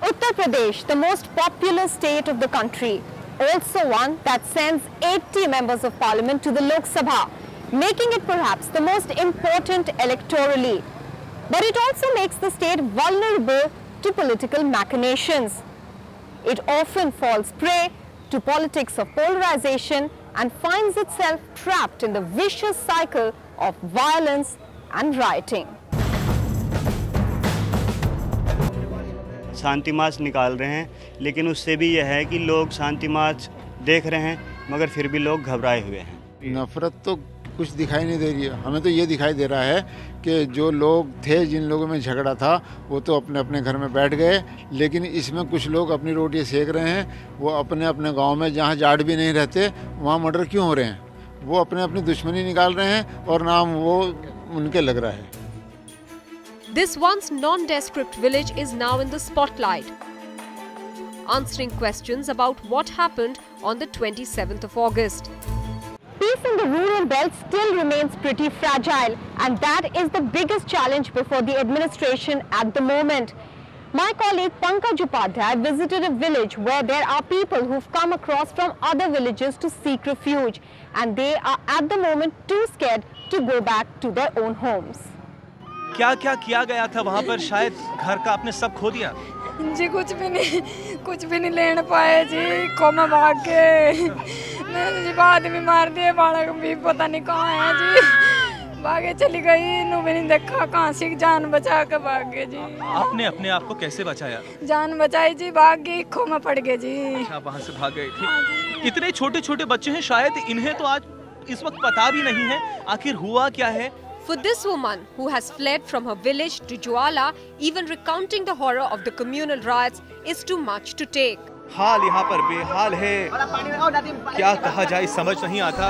Uttar Pradesh, the most populous state of the country, also one that sends 80 members of parliament to the Lok Sabha, making it perhaps the most important electorally. But it also makes the state vulnerable to political machinations. It often falls prey to politics of polarization and finds itself trapped in the vicious cycle of violence and rioting. शांति मार्च निकाल रहे हैं, लेकिन उससे भी यह है कि लोग शांति मार्च देख रहे हैं मगर फिर भी लोग घबराए हुए हैं। नफरत तो कुछ दिखाई नहीं दे रही है, हमें तो ये दिखाई दे रहा है कि जो लोग थे, जिन लोगों में झगड़ा था, वो तो अपने अपने घर में बैठ गए, लेकिन इसमें कुछ लोग अपनी रोटी सेक रहे हैं। वो अपने अपने गांव में जहां जाट भी नहीं रहते वहां मर्डर क्यों हो रहे हैं? वो अपने अपनी दुश्मनी निकाल रहे हैं और नाम वो उनके लग रहा है। This once nondescript village is now in the spotlight, answering questions about what happened on the 27th of August. Peace in the rural belt still remains pretty fragile, and that is the biggest challenge before the administration at the moment. My colleague Pankaj Upadhyay visited a village where there are people who've come across from other villages to seek refuge, and they are at the moment too scared to go back to their own homes. क्या क्या किया गया था वहाँ पर? शायद घर का आपने सब खो दिया जी। कुछ भी नहीं लेने पाए जी। खो में भाग के मैंने जी आदमी मार दिए, बालक भी पता नहीं कहाँ है जी। भागे चली गई, नु भी नहीं देखा कहाँ से जान बचा के भाग गए जी। आपने अपने आप को कैसे बचाया? जान बचाई जी, भाग गई, खो में पड़ गए जी। अच्छा, वहाँ से भाग गई थी। इतने छोटे छोटे बच्चे हैं, शायद इन्हें तो आज इस वक्त पता भी नहीं है आखिर हुआ क्या है। For this woman who has fled from her village to Jwala, even recounting the horror of the communal riots is too much to take. हाल यहाँ पर बेहाल है, क्या कहा जाए समझ नहीं आता।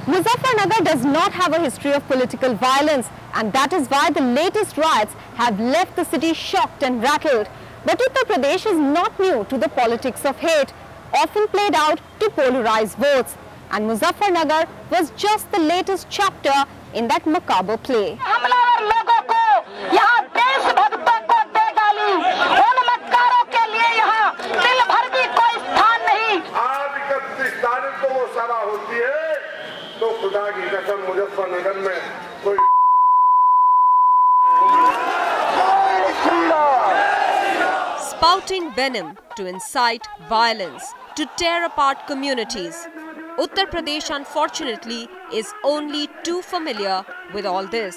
Muzaffarnagar does not have a history of political violence, and that is why the latest riots have left the city shocked and rattled. But Uttar Pradesh is not new to the politics of hate, often played out to polarize votes. And Muzaffarnagar was just the latest chapter in that macabre play. हमलावर लोगों को यहाँ देशभक्तों को दे गाली, उन मक्कारों के लिए यहाँ दिल भर भी कोई स्थान नहीं। आज 31 तारीख को वो सभा होती है तो खुदा की कसम मुजफ्फरनगर में कोई Spouting venom to incite violence, to tear apart communities. Uttar Pradesh, unfortunately, is only too familiar with all this.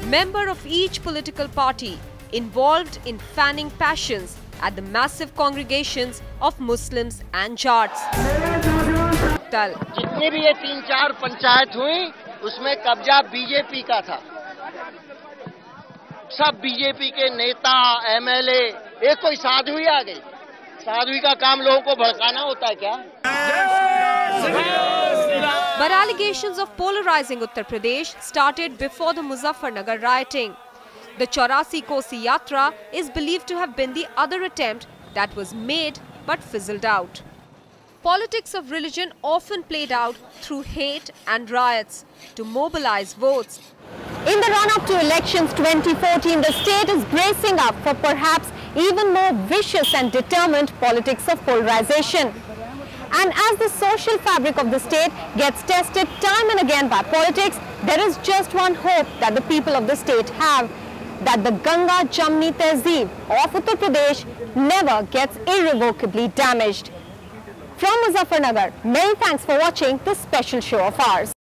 Member of each political party involved in fanning passions at the massive congregations of Muslims and Jats. जितनी भी ये 3-4 पंचायत हुई, उसमें कब्जा BJP का था। सब BJP के नेता, एमएलए, एक कोई साधु ही आ गई। साधु का काम लोगों को भड़काना होता है क्या? But allegations of polarizing Uttar Pradesh started before the Muzaffarnagar rioting. The 84 Kosi Yatra is believed to have been the other attempt that was made but fizzled out. Politics of religion often played out through hate and riots to mobilize votes. In the run-up to elections 2014, the state is bracing up for perhaps even more vicious and determined politics of polarization. And as the social fabric of the state gets tested time and again by politics, there is just one hope that the people of the state have, that the Ganga Jamni Tehzeeb of Uttar Pradesh never gets irrevocably damaged. From Muzaffarnagar, many thanks for watching this special show of ours.